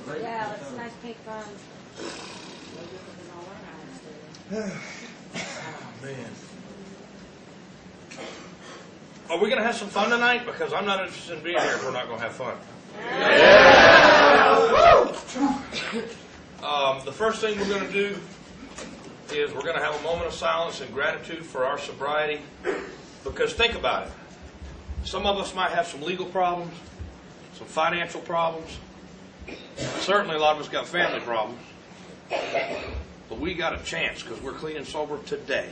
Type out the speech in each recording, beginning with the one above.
Yeah, it's a nice pink fun. Man. Are we going to have some fun tonight? Because I'm not interested in being here if we're not going to have fun. The first thing we're going to do is we're going to have a moment of silence and gratitude for our sobriety. Because think about it. Some of us might have some legal problems, some financial problems. Certainly a lot of us got family problems. But we got a chance because we're clean and sober today.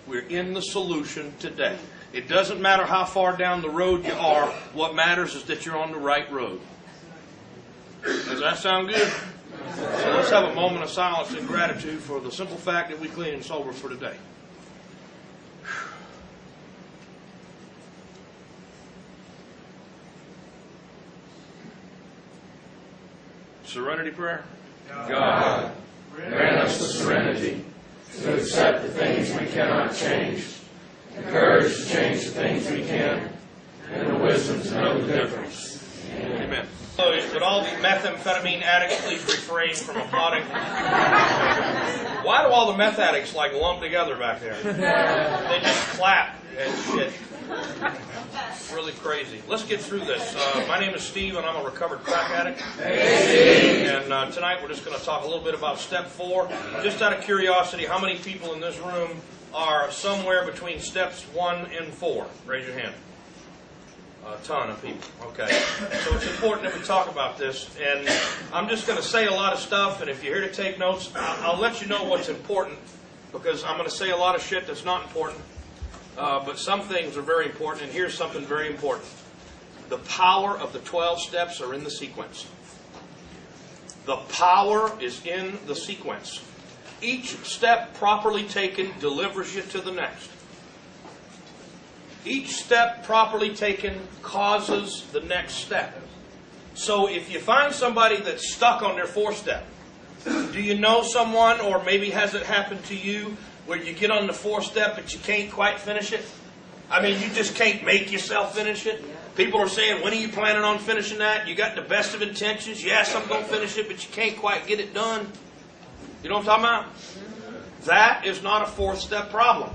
We're in the solution today. It doesn't matter how far down the road you are. What matters is that you're on the right road. Does that sound good? So let's have a moment of silence and gratitude for the simple fact that we're clean and sober for today. Serenity prayer. God, grant us the serenity to accept the things we cannot change, the courage to change the things we can, and the wisdom to know the difference. Amen. Would all the methamphetamine addicts please refrain from applauding? Why do all the meth addicts like lump together back there? They just clap and shit. Really crazy. Let's get through this. My name is Steve, and I'm a recovered crack addict. And tonight we're just going to talk a little bit about step 4. Just out of curiosity, how many people in this room are somewhere between steps 1 and 4? Raise your hand. A ton of people. Okay. So it's important that we talk about this. And I'm just going to say a lot of stuff, and if you're here to take notes, I'll let you know what's important, because I'm going to say a lot of shit that's not important. But some things are very important, and here's something very important. The power of the 12 steps are in the sequence. The power is in the sequence. Each step properly taken delivers you to the next. Each step properly taken causes the next step. So if you find somebody that's stuck on their 4th step, do you know someone, or maybe has it happened to you, where you get on the 4th step but you can't quite finish it? I mean, you just can't make yourself finish it. People are saying, when are you planning on finishing that? You got the best of intentions. Yes, I'm going to finish it, but you can't quite get it done. You know what I'm talking about? That is not a 4th step problem.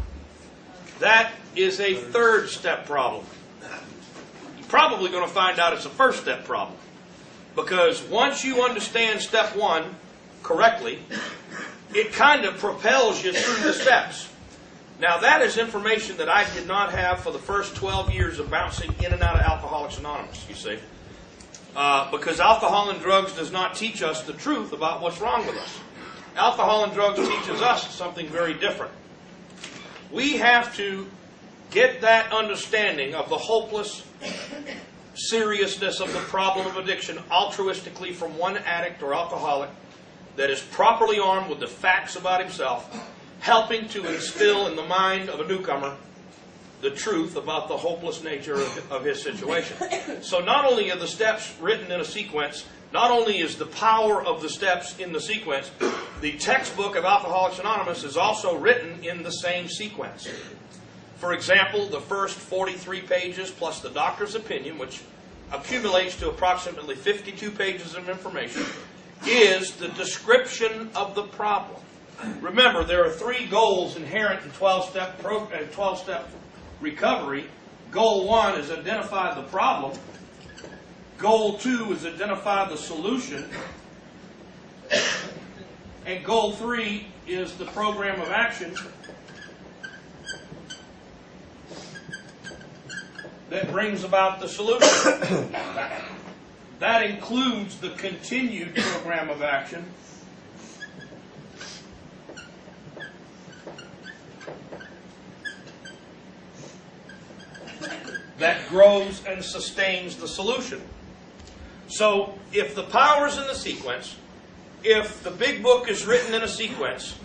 That is a 3rd step problem. You're probably going to find out it's a 1st step problem. Because once you understand step 1 correctly, it kind of propels you through the steps. Now, that is information that I did not have for the first 12 years of bouncing in and out of Alcoholics Anonymous, you see. Because alcohol and drugs does not teach us the truth about what's wrong with us. Alcohol and drugs teaches us something very different. We have to get that understanding of the hopeless seriousness of the problem of addiction altruistically from one addict or alcoholic that is properly armed with the facts about himself, helping to instill in the mind of a newcomer the truth about the hopeless nature of his situation. So not only are the steps written in a sequence, not only is the power of the steps in the sequence, the textbook of Alcoholics Anonymous is also written in the same sequence. For example, the first 43 pages plus the doctor's opinion, which accumulates to approximately 52 pages of information, is the description of the problem. Remember, there are 3 goals inherent in 12-step recovery. Goal 1 is identify the problem. Goal 2 is identify the solution. And goal 3 is the program of action that brings about the solution. That includes the continued program of action that grows and sustains the solution. So, if the power's in the sequence, if the big book is written in a sequence,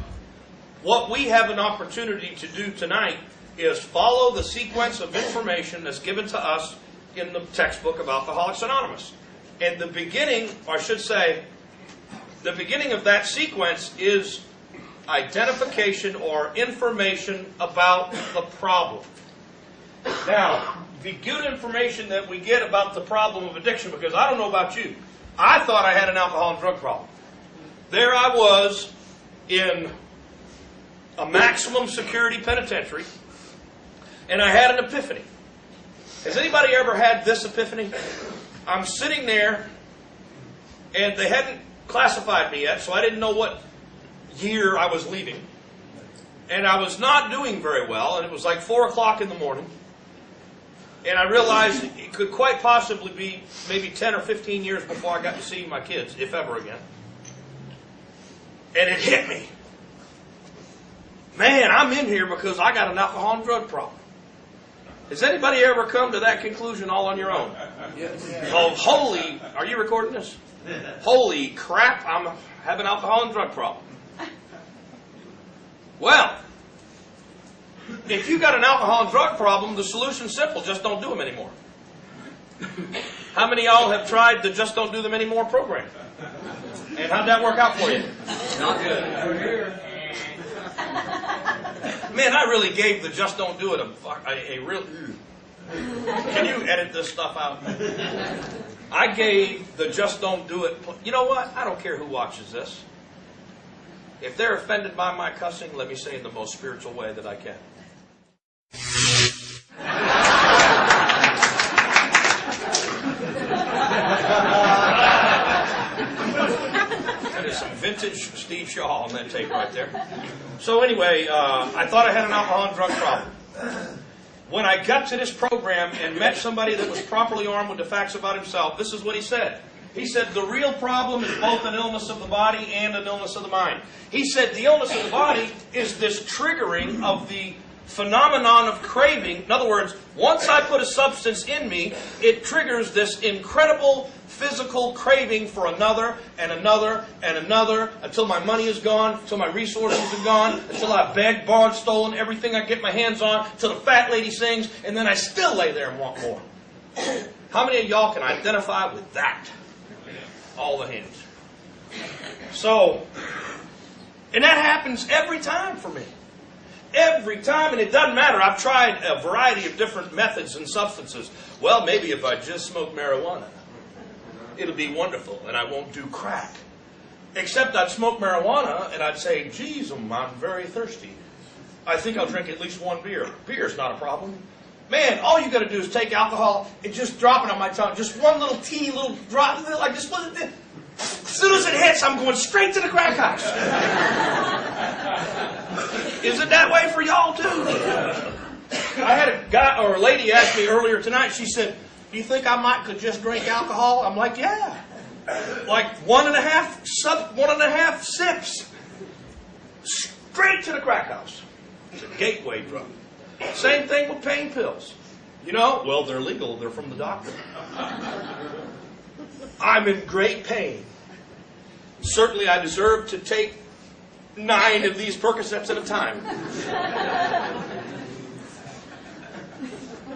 what we have an opportunity to do tonight is follow the sequence of information that's given to us in the textbook of Alcoholics Anonymous. And the beginning, or I should say, the beginning of that sequence is identification or information about the problem. Now, the good information that we get about the problem of addiction, because I don't know about you, I thought I had an alcohol and drug problem. There I was in a maximum security penitentiary, and I had an epiphany. Has anybody ever had this epiphany? I'm sitting there, and they hadn't classified me yet, so I didn't know what year I was leaving. And I was not doing very well, and it was like 4 o'clock in the morning. And I realized it could quite possibly be maybe 10 or 15 years before I got to see my kids, if ever again. And it hit me. Man, I'm in here because I got an alcohol and drug problem. Has anybody ever come to that conclusion all on your own? Yes. Oh, are you recording this? Holy crap, I have an alcohol and drug problem. Well, if you got an alcohol and drug problem, the solution's simple. Just don't do them anymore. How many of y'all have tried the Just Don't Do Them Anymore program? And how'd that work out for you? Not good. Man, I really gave the Just Don't Do It a real... Can you edit this stuff out? I gave the Just Don't Do It... You know what? I don't care who watches this. If they're offended by my cussing, let me say in the most spiritual way that I can. That is some vintage Steve Shaw on that tape right there. So anyway, I thought I had an alcohol and drug problem. When I got to this program and met somebody that was properly armed with the facts about himself, this is what he said. He said, the real problem is both an illness of the body and an illness of the mind. He said, the illness of the body is this triggering of the phenomenon of craving. In other words, once I put a substance in me, it triggers this incredible physical craving for another and another and another until my money is gone, until my resources are gone, until I've begged, borrowed, stolen everything I get my hands on, until the fat lady sings, and then I still lay there and want more. How many of y'all can identify with that? All the hands. So, and that happens every time for me. Every time, and it doesn't matter. I've tried a variety of different methods and substances. Well, maybe if I just smoke marijuana, it'll be wonderful, and I won't do crack. Except I'd smoke marijuana, and I'd say, geez, I'm very thirsty. I think I'll drink at least one beer. Beer's not a problem. Man, all you got to do is take alcohol and just drop it on my tongue. Just one little teeny little drop. Like just one. As soon as it hits, I'm going straight to the crack house. Is it that way for y'all too? I had a guy or a lady ask me earlier tonight. She said, "Do you think I could just drink alcohol?" I'm like, "Yeah, like one and a half sips, straight to the crack house." It's a gateway drug. Same thing with pain pills. You know, well, they're legal. They're from the doctor. I'm in great pain. Certainly, I deserve to take 9 of these Percocets at a time.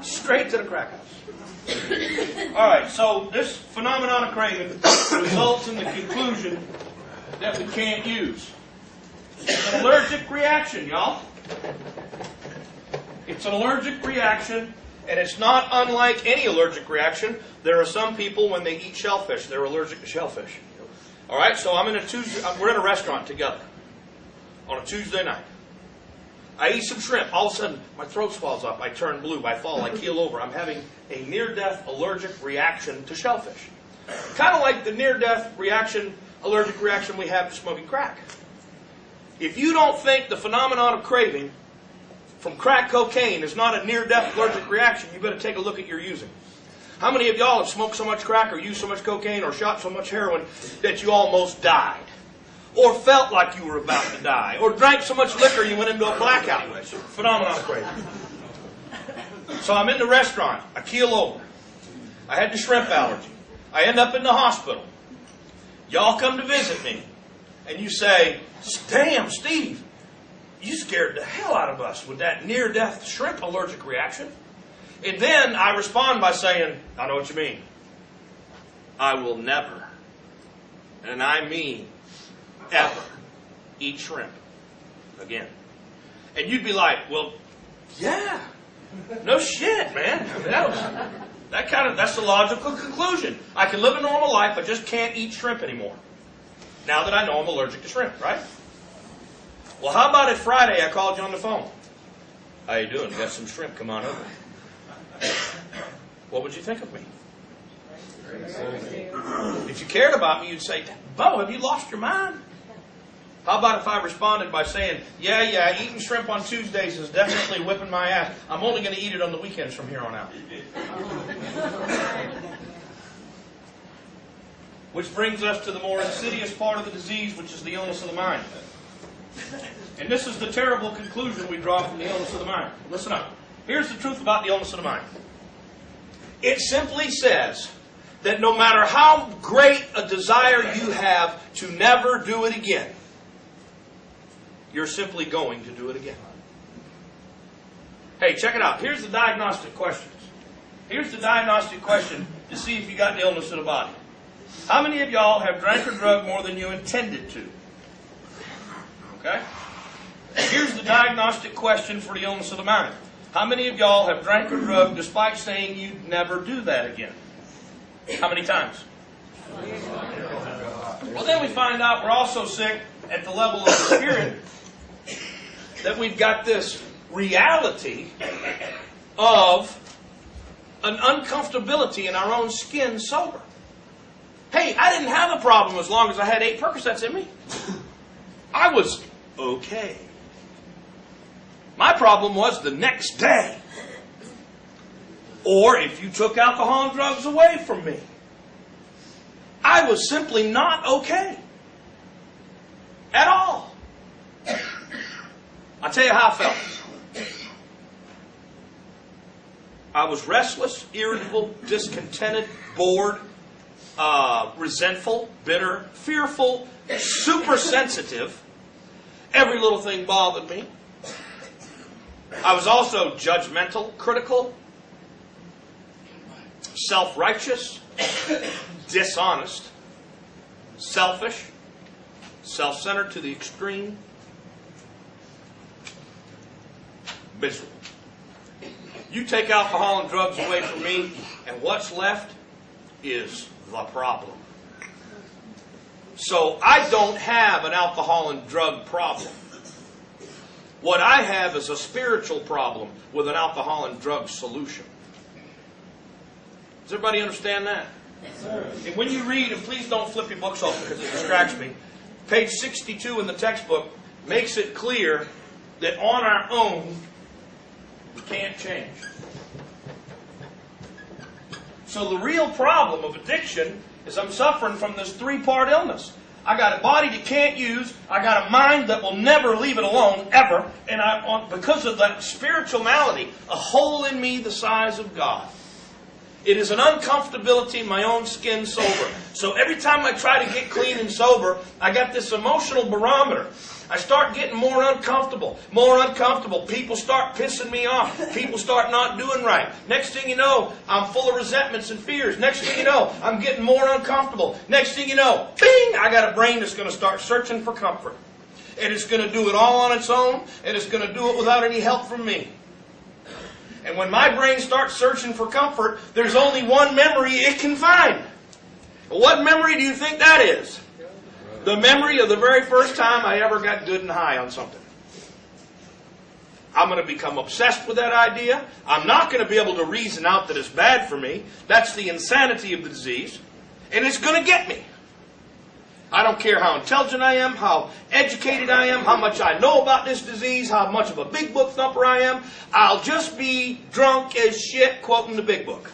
Straight to the crack house. All right, so this phenomenon of craving results in the conclusion that we can't use. It's an allergic reaction, y'all. It's an allergic reaction, and it's not unlike any allergic reaction. There are some people, when they eat shellfish, they're allergic to shellfish. All right, so we're in a restaurant together on a Tuesday night. I eat some shrimp. All of a sudden, my throat swells up. I turn blue. I fall. I keel over. I'm having a near-death allergic reaction to shellfish. Kind of like the near-death allergic reaction we have to smoking crack. If you don't think the phenomenon of craving from crack cocaine is not a near-death allergic reaction, you better take a look at your using. How many of y'all have smoked so much crack or used so much cocaine or shot so much heroin that you almost died? Or felt like you were about to die? Or drank so much liquor you went into a blackout? Phenomenon of craving. So I'm in the restaurant. I keel over. I had the shrimp allergy. I end up in the hospital. Y'all come to visit me. And you say, "Damn, Steve, you scared the hell out of us with that near-death shrimp allergic reaction." And then I respond by saying, "I know what you mean. I will never, and I mean ever, eat shrimp again." And you'd be like, "Well, yeah, no shit, man." I mean, That's the logical conclusion. I can live a normal life, I just can't eat shrimp anymore. Now that I know I'm allergic to shrimp, right? Well, how about if Friday I called you on the phone? How you doing? Got some shrimp, come on over. What would you think of me? If you cared about me, you'd say, Bo, have you lost your mind? How about if I responded by saying, yeah, eating shrimp on Tuesdays is definitely whipping my ass. I'm only going to eat it on the weekends from here on out. Which brings us to the more insidious part of the disease, which is the illness of the mind. And this is the terrible conclusion we draw from the illness of the mind. Listen up. Here's the truth about the illness of the mind. It simply says that no matter how great a desire you have to never do it again, you're simply going to do it again. Hey, check it out. Here's the diagnostic questions. Here's the diagnostic question to see if you got an illness of the body. How many of y'all have drank or drugged more than you intended to? Okay? Here's the diagnostic question for the illness of the mind. How many of y'all have drank or drugged despite saying you'd never do that again? How many times? Well, then we find out we're also sick at the level of the spirit, that we've got this reality of an uncomfortability in our own skin sober. Hey, I didn't have a problem as long as I had 8 Percocets in me. I was okay. My problem was the next day. Or if you took alcohol and drugs away from me. I was simply not okay. At all. I'll tell you how I felt. I was restless, irritable, discontented, bored, resentful, bitter, fearful, super sensitive. Every little thing bothered me. I was also judgmental, critical, self-righteous, dishonest, selfish, self-centered to the extreme, miserable. You take alcohol and drugs away from me, and what's left is the problem. So I don't have an alcohol and drug problem. What I have is a spiritual problem with an alcohol and drug solution. Does everybody understand that? Yes, sir. And when you read, and please don't flip your books open because it distracts me, page 62 in the textbook makes it clear that on our own, we can't change. So the real problem of addiction is I'm suffering from this 3-part illness. I got a body that can't use. I got a mind that will never leave it alone, ever. And because of that spiritual malady, a hole in me the size of God. It is an uncomfortability in my own skin sober. So every time I try to get clean and sober, I got this emotional barometer. I start getting more uncomfortable, more uncomfortable. People start pissing me off. People start not doing right. Next thing you know, I'm full of resentments and fears. Next thing you know, I'm getting more uncomfortable. Next thing you know, bing, I got a brain that's going to start searching for comfort. And it's going to do it all on its own, and it's going to do it without any help from me. And when my brain starts searching for comfort, there's only one memory it can find. What memory do you think that is? The memory of the very first time I ever got good and high on something. I'm going to become obsessed with that idea. I'm not going to be able to reason out that it's bad for me. That's the insanity of the disease. And it's going to get me. I don't care how intelligent I am, how educated I am, how much I know about this disease, how much of a big book thumper I am. I'll just be drunk as shit quoting the big book.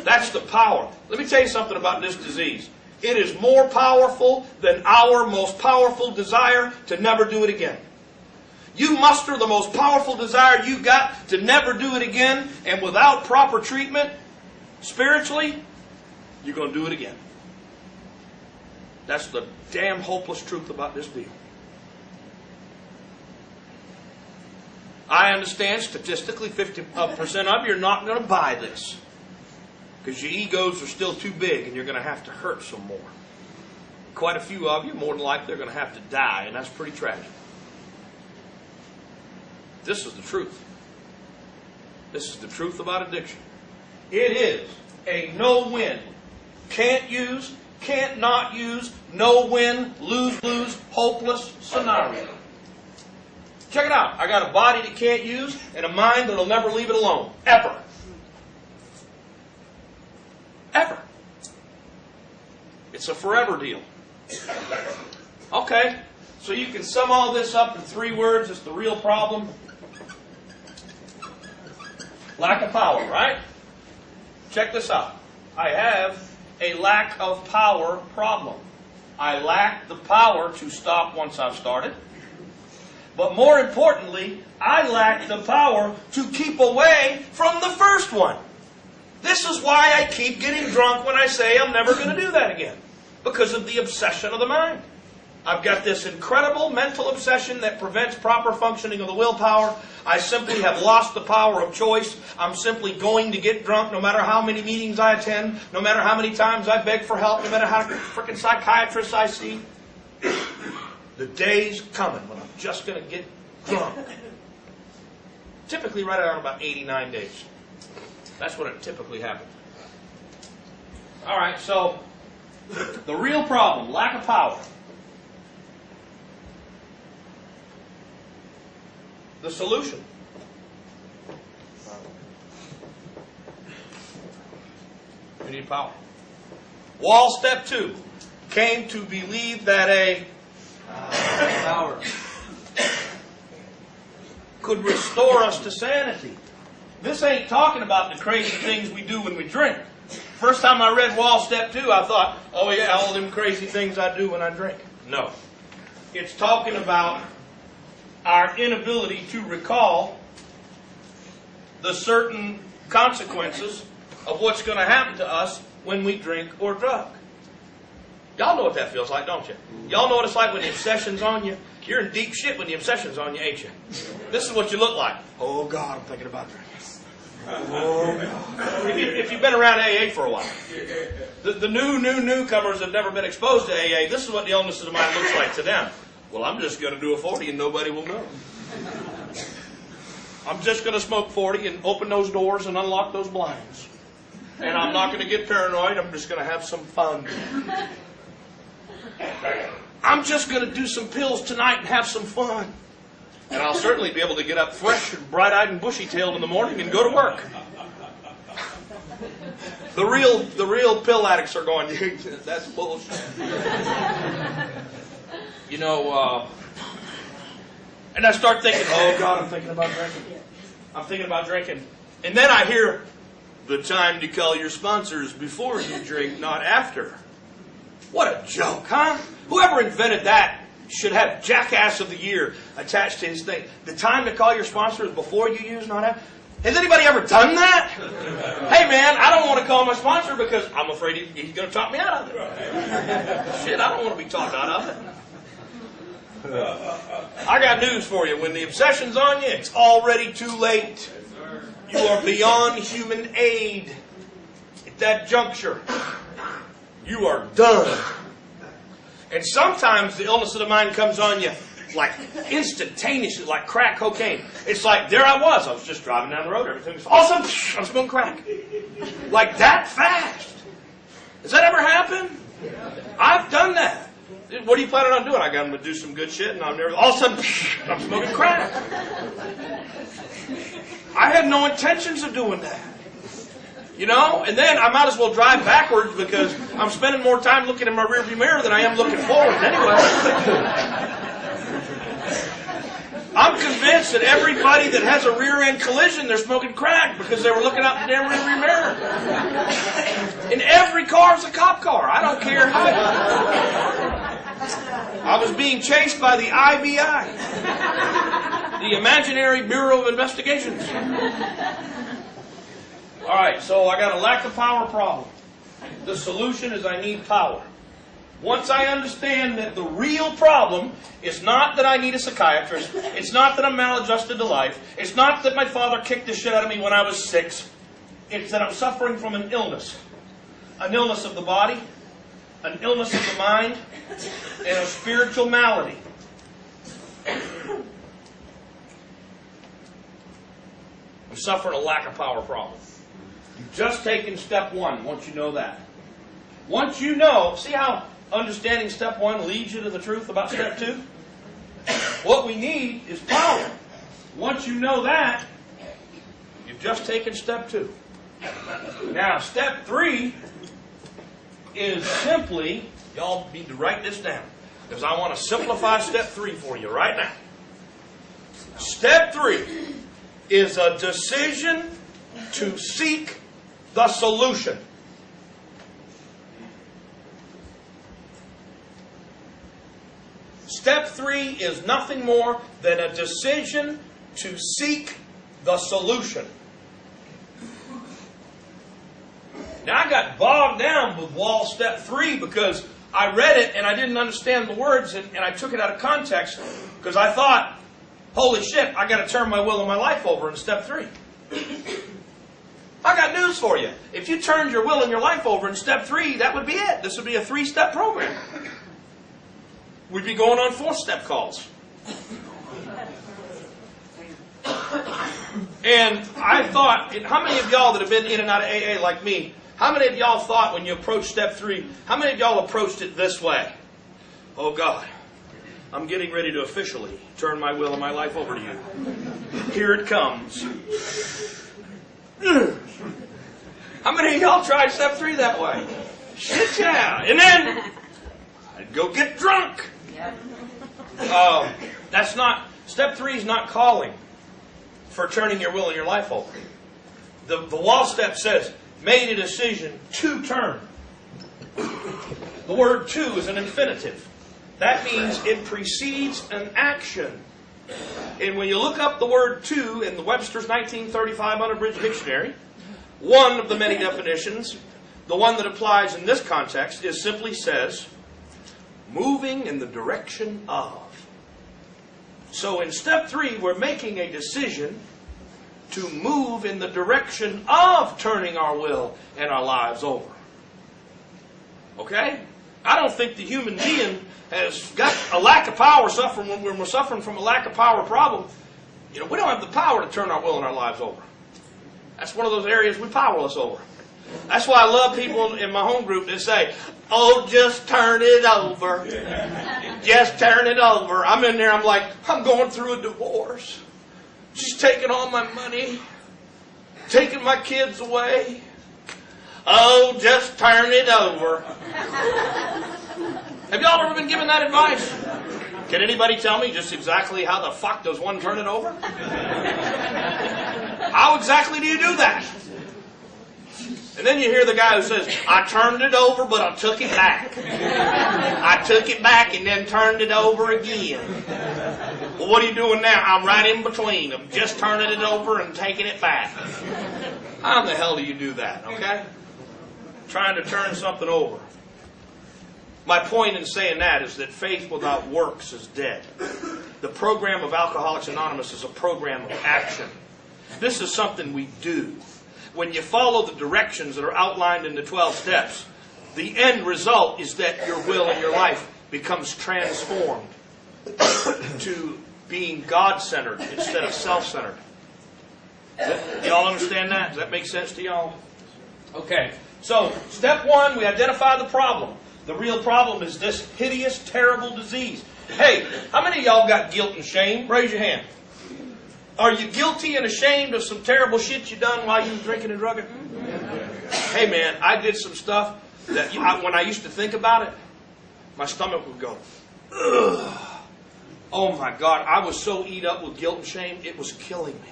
That's the power. Let me tell you something about this disease. It is more powerful than our most powerful desire to never do it again. You muster the most powerful desire you got to never do it again, and without proper treatment, spiritually, you're going to do it again. That's the damn hopeless truth about this deal. I understand statistically 50% of you are not going to buy this. Because your egos are still too big and you're going to have to hurt some more. Quite a few of you, more than likely, are going to have to die, and that's pretty tragic. This is the truth. This is the truth about addiction. It is a no-win. Can't use, can't not use, no-win, lose-lose, hopeless scenario. Check it out. I got a body that can't use and a mind that'll never leave it alone. Ever. Ever. It's a forever deal. Okay, so you can sum all this up in 3 words. It's the real problem. Lack of power, right? Check this out. I have a lack of power problem. I lack the power to stop once I've started. But more importantly, I lack the power to keep away from the first one. This is why I keep getting drunk when I say I'm never going to do that again. Because of the obsession of the mind. I've got this incredible mental obsession that prevents proper functioning of the willpower. I simply have lost the power of choice. I'm simply going to get drunk no matter how many meetings I attend, no matter how many times I beg for help, no matter how many freaking psychiatrists I see. The day's coming when I'm just going to get drunk. Typically right around about 89 days. That's when it typically happens. All right, so the real problem, lack of power. The solution. You need power. Wall step 2. Came to believe that a power could restore us to sanity. This ain't talking about the crazy things we do when we drink. First time I read Wall Step 2, I thought, oh yeah, all them crazy things I do when I drink. No. It's talking about our inability to recall the certain consequences of what's going to happen to us when we drink or drug. Y'all know what that feels like, don't you? Y'all know what it's like when the obsession's on you? You're in deep shit when the obsession's on you, ain't you? This is what you look like. Oh, God, I'm thinking about drinking. Oh, God. If you've been around AA for a while. The newcomers have never been exposed to AA. This is what the illness of the mind looks like to them. Well, I'm just going to do a 40 and nobody will know. I'm just going to smoke 40 and open those doors and unlock those blinds. And I'm not going to get paranoid. I'm just going to have some fun. I'm just going to do some pills tonight and have some fun. And I'll certainly be able to get up fresh and bright-eyed and bushy-tailed in the morning and go to work. The real pill addicts are going, that's bullshit. You know, and I start thinking, oh, God, I'm thinking about drinking. I'm thinking about drinking. And then I hear, the time to call your sponsors before you drink, not after. What a joke, huh? Whoever invented that should have Jackass of the Year attached to his thing. The time to call your sponsors before you use, not after. Has anybody ever done that? Hey, man, I don't want to call my sponsor because I'm afraid he's going to talk me out of it. Shit, I don't want to be talked out of it. I got news for you. When the obsession's on you, it's already too late. You are beyond human aid. At that juncture, you are done. And sometimes the illness of the mind comes on you like instantaneously, like crack cocaine. It's like, there I was just driving down the road, everything was awesome, I'm smoking crack. Like that fast. Has that ever happened? I've done that. What are you planning on doing? I got them to do some good shit, and all of a sudden, I'm smoking crack. I had no intentions of doing that. You know? And then I might as well drive backwards because I'm spending more time looking in my rearview mirror than I am looking forward anyway. I'm convinced that everybody that has a rear-end collision, they're smoking crack because they were looking out the damn rearview mirror. And every car's a cop car. I don't care how. I was being chased by the IBI, the Imaginary Bureau of Investigations. All right, so I got a lack of power problem. The solution is I need power. Once I understand that the real problem is not that I need a psychiatrist, it's not that I'm maladjusted to life, it's not that my father kicked the shit out of me when I was 6, it's that I'm suffering from an illness of the body, an illness of the mind, and a spiritual malady. I'm suffering a lack of power problem. You've just taken step one, once you know that. Once you know, see how understanding step one leads you to the truth about step two? What we need is power. Once you know that, you've just taken step two. Now, step three is simply, y'all need to write this down, because I want to simplify step three for you right now. Step three is a decision to seek the solution. Step three is nothing more than a decision to seek the solution. Now, I got bogged down with Wall step three because I read it and I didn't understand the words and I took it out of context because I thought, holy shit, I got to turn my will and my life over in step three. I got news for you. If you turned your will and your life over in step three, that would be it. This would be a 3-step program. We'd be going on 4-step calls. And I thought, how many of y'all that have been in and out of AA like me, how many of y'all thought when you approached step three, how many of y'all approached it this way? Oh God, I'm getting ready to officially turn my will and my life over to you. Here it comes. How many of y'all tried step three that way? Shit, yeah. And then I'd go get drunk. That's not, step three is not calling for turning your will and your life over. The wall step says, made a decision to turn. The word to is an infinitive. That means it precedes an action. And when you look up the word to in the Webster's 1935 Unabridged Dictionary, one of the many definitions, the one that applies in this context, is simply says, moving in the direction of. So in step three, we're making a decision to move in the direction of turning our will and our lives over. Okay? I don't think the human being has got a lack of power suffering when we're suffering from a lack of power problem. You know, we don't have the power to turn our will and our lives over. That's one of those areas we're powerless over. That's why I love people in my home group that say, oh, just turn it over. Just turn it over. I'm in there, I'm like, I'm going through a divorce. She's taking all my money, taking my kids away. Oh, just turn it over. Have y'all ever been given that advice? Can anybody tell me just exactly how the fuck does one turn it over? How exactly do you do that? And then you hear the guy who says, I turned it over, but I took it back. I took it back and then turned it over again. Well, what are you doing now? I'm right in between. I'm just turning it over and taking it back. How in the hell do you do that, okay? Trying to turn something over. My point in saying that is that faith without works is dead. The program of Alcoholics Anonymous is a program of action. This is something we do. When you follow the directions that are outlined in the 12 steps, the end result is that your will and your life becomes transformed to being God-centered instead of self-centered. Y'all understand that? Does that make sense to y'all? Okay. So, step one, we identify the problem. The real problem is this hideous, terrible disease. Hey, how many of y'all got guilt and shame? Raise your hand. Are you guilty and ashamed of some terrible shit you done while you were drinking and drugging? Hey man, I did some stuff that when I used to think about it, my stomach would go, ugh. Oh my God, I was so eat up with guilt and shame, it was killing me.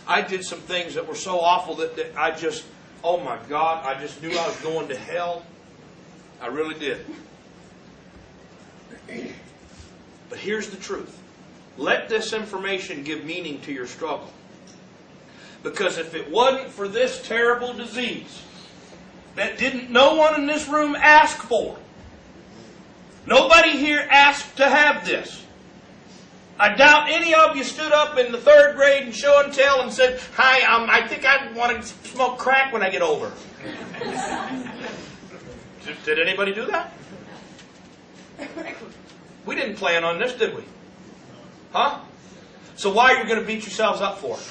I did some things that were so awful that I just, oh my God, I just knew I was going to hell. I really did. But here's the truth. Let this information give meaning to your struggle. Because if it wasn't for this terrible disease that no one in this room asked for, nobody here asked to have this. I doubt any of you stood up in the 3rd grade and show and tell and said, hi, I think I want to smoke crack when I get older. Did anybody do that? We didn't plan on this, did we? Huh? So why are you going to beat yourselves up for it?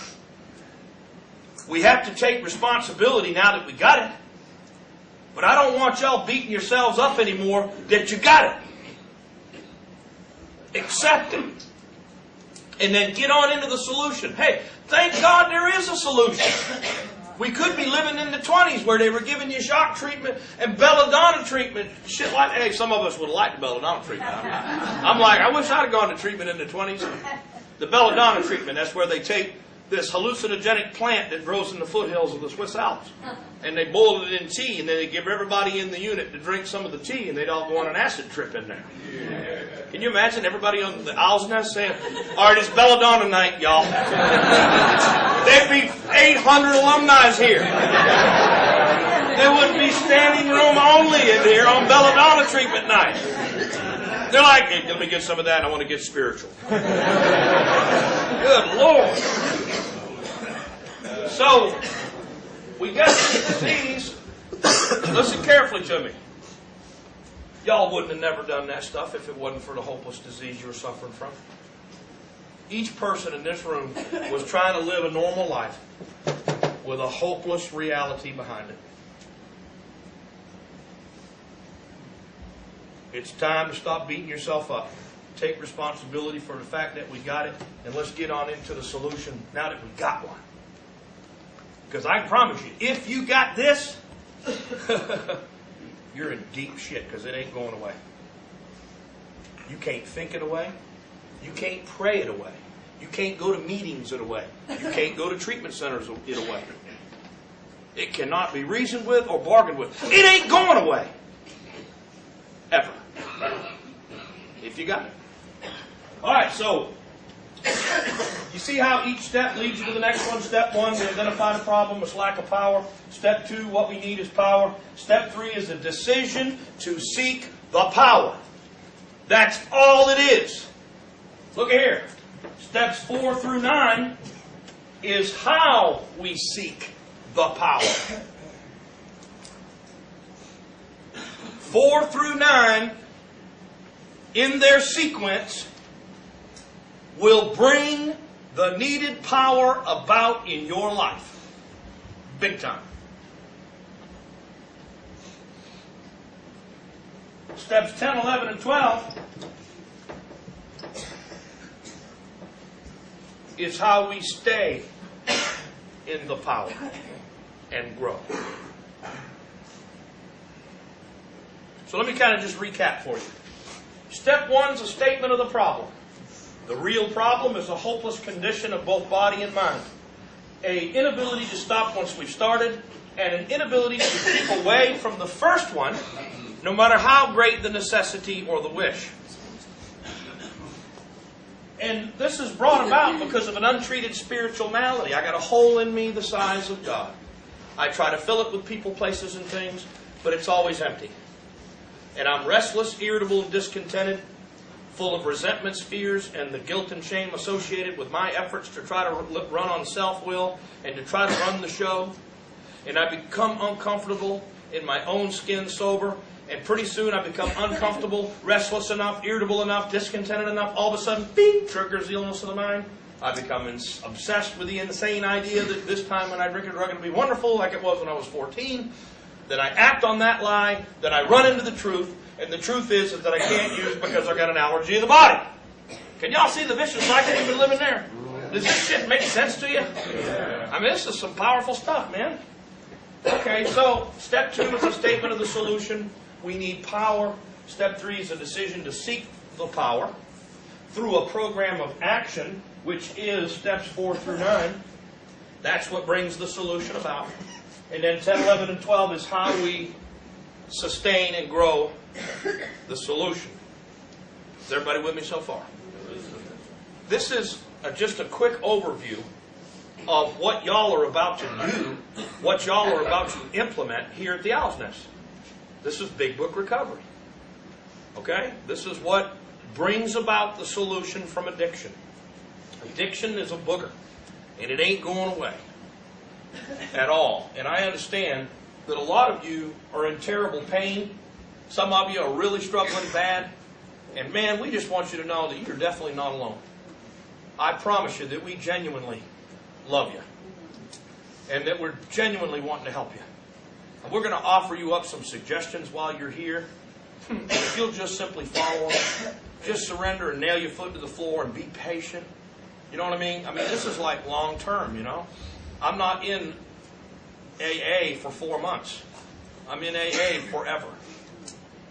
We have to take responsibility now that we got it. But I don't want y'all beating yourselves up anymore that you got it. Accept it. And then get on into the solution. Hey, thank God there is a solution. We could be living in the 20s where they were giving you shock treatment and belladonna treatment. Shit like, hey, some of us would have liked the belladonna treatment. I'm like, I wish I'd have gone to treatment in the 20s. The belladonna treatment, that's where they take this hallucinogenic plant that grows in the foothills of the Swiss Alps. And they boil it in tea, and then they give everybody in the unit to drink some of the tea, and they'd all go on an acid trip in there. Can you imagine everybody on the Owl's Nest saying, all right, it's belladonna night, y'all. There'd be 800 alumni here. There would be standing room only in here on belladonna treatment night. They're like, hey, let me get some of that, I want to get spiritual. Good Lord. So, we got this disease. Listen carefully to me. Y'all wouldn't have never done that stuff if it wasn't for the hopeless disease you were suffering from. Each person in this room was trying to live a normal life with a hopeless reality behind it. It's time to stop beating yourself up. Take responsibility for the fact that we got it, and let's get on into the solution now that we got one. Because I can promise you, if you got this, you're in deep shit because it ain't going away. You can't think it away. You can't pray it away. You can't go to meetings it away. You can't go to treatment centers it away. It cannot be reasoned with or bargained with. It ain't going away. Ever. If you got it. All right, so you see how each step leads you to the next one? Step 1, we identify the problem, it's lack of power. Step 2, what we need is power. Step 3 is a decision to seek the power. That's all it is. Look at here. Steps 4 through 9 is how we seek the power. 4 through 9, in their sequence, will bring the needed power about in your life. Big time. Steps 10, 11, and 12 is how we stay in the power and grow. So let me kind of just recap for you. Step 1 is a statement of the problem. The real problem is a hopeless condition of both body and mind. An inability to stop once we've started, and an inability to keep away from the first one, no matter how great the necessity or the wish. And this is brought about because of an untreated spiritual malady. I got a hole in me the size of God. I try to fill it with people, places, and things, but it's always empty. And I'm restless, irritable, and discontented, full of resentments, fears, and the guilt and shame associated with my efforts to try to run on self-will and to try to run the show. And I become uncomfortable in my own skin sober, and pretty soon I become uncomfortable, restless enough, irritable enough, discontented enough, all of a sudden, bing, triggers the illness of the mind. I become obsessed with the insane idea that this time when I drink a drug it'll be wonderful like it was when I was 14. Then I act on that lie, then I run into the truth, and the truth is that I can't use because I got an allergy of the body. Can y'all see the vicious cycle we've been living there? Does this shit make sense to you? I mean, this is some powerful stuff, man. Okay, so step 2 is a statement of the solution. We need power. Step 3 is a decision to seek the power through a program of action, which is steps 4 through 9. That's what brings the solution about. And then 10, 11, and 12 is how we sustain and grow the solution. Is everybody with me so far? This is just a quick overview of what y'all are about to do, what y'all are about to implement here at the Owl's Nest. This is Big Book Recovery. Okay? This is what brings about the solution from addiction. Addiction is a booger, and it ain't going away at all. And I understand that a lot of you are in terrible pain. Some of you are really struggling bad. And man, we just want you to know that you're definitely not alone. I promise you that we genuinely love you. and that we're genuinely wanting to help you. And we're going to offer you up some suggestions while you're here. If you'll just simply follow them, just surrender and nail your foot to the floor and be patient. You know what I mean? I mean, this is like long term, you know. I'm not in AA for 4 months. I'm in AA forever.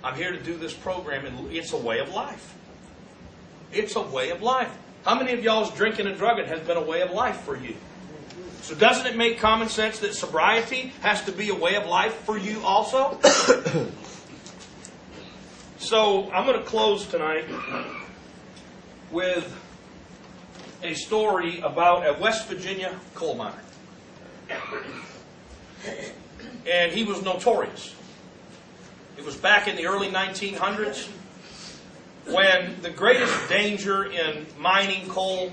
I'm here to do this program, and it's a way of life. It's a way of life. How many of y'all's drinking and drugging has been a way of life for you? So doesn't it make common sense that sobriety has to be a way of life for you also? So I'm going to close tonight with a story about a West Virginia coal miner. And he was notorious. It was back in the early 1900s when the greatest danger in mining coal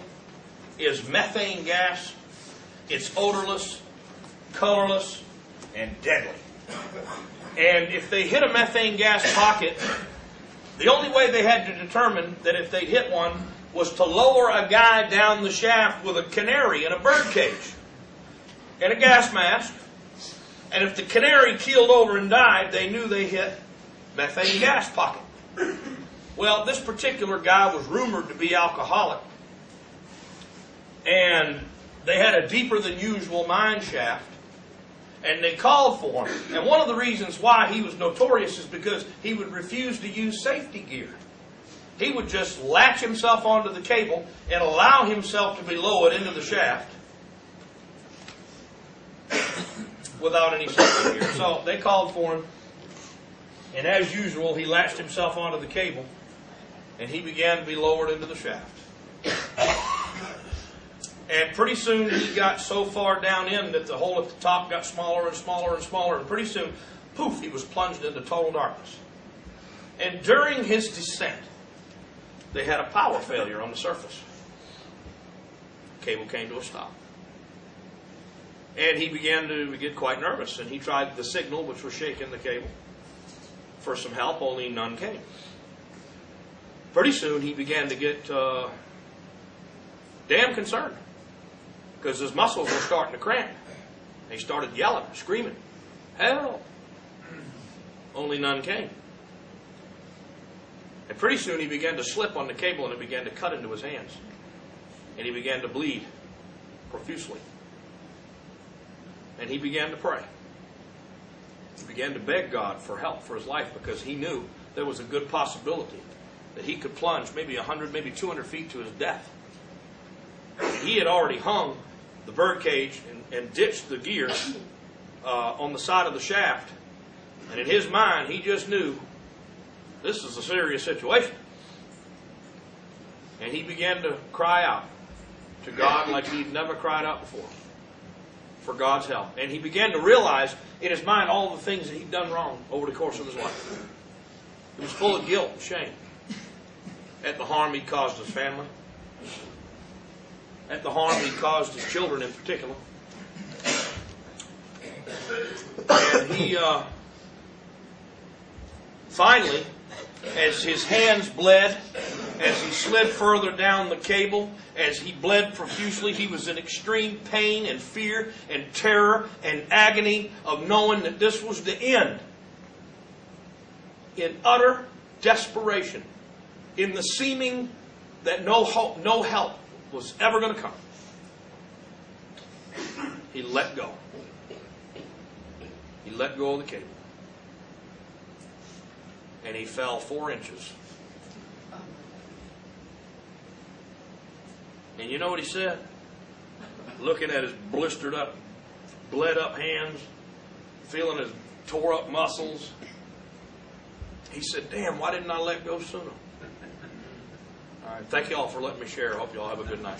is methane gas. It's odorless, colorless, and deadly. And if they hit a methane gas pocket, the only way they had to determine that if they'd hit one was to lower a guy down the shaft with a canary in a bird cage and a gas mask. And if the canary keeled over and died, they knew they hit methane gas pocket. Well, this particular guy was rumored to be alcoholic. And they had a deeper than usual mine shaft. And they called for him. And one of the reasons why he was notorious is because he would refuse to use safety gear. He would just latch himself onto the cable and allow himself to be lowered into the shaft without any safety gear. So they called for him. And as usual, he latched himself onto the cable and he began to be lowered into the shaft. And pretty soon he got so far down in that the hole at the top got smaller and smaller and smaller. And pretty soon, poof, he was plunged into total darkness. And during his descent, they had a power failure on the surface. The cable came to a stop. And he began to get quite nervous. And he tried the signal, which was shaking the cable, for some help, only none came. Pretty soon he began to get damn concerned, because his muscles were starting to cramp. He started yelling, screaming, "Help!" Only none came. And pretty soon he began to slip on the cable and it began to cut into his hands. And he began to bleed profusely. And he began to pray. He began to beg God for help for his life, because he knew there was a good possibility that he could plunge maybe 100, maybe 200 feet to his death. And he had already hung the bird cage and ditched the gear on the side of the shaft. And in his mind, he just knew this is a serious situation. And he began to cry out to God like he'd never cried out before for God's help. And he began to realize in his mind all the things that he'd done wrong over the course of his life. He was full of guilt and shame at the harm he'd caused his family, at the harm he caused his children in particular. And he finally, as his hands bled, as he slid further down the cable, as he bled profusely, he was in extreme pain and fear and terror and agony of knowing that this was the end. In utter desperation, in the seeming that no hope, no help was ever going to come, he let go. He let go of the cable. And he fell 4 inches. And you know what he said? Looking at his blistered up, bled up hands, feeling his tore up muscles, he said, "Damn, why didn't I let go sooner?" All right, thank you all for letting me share. I hope you all have a good night.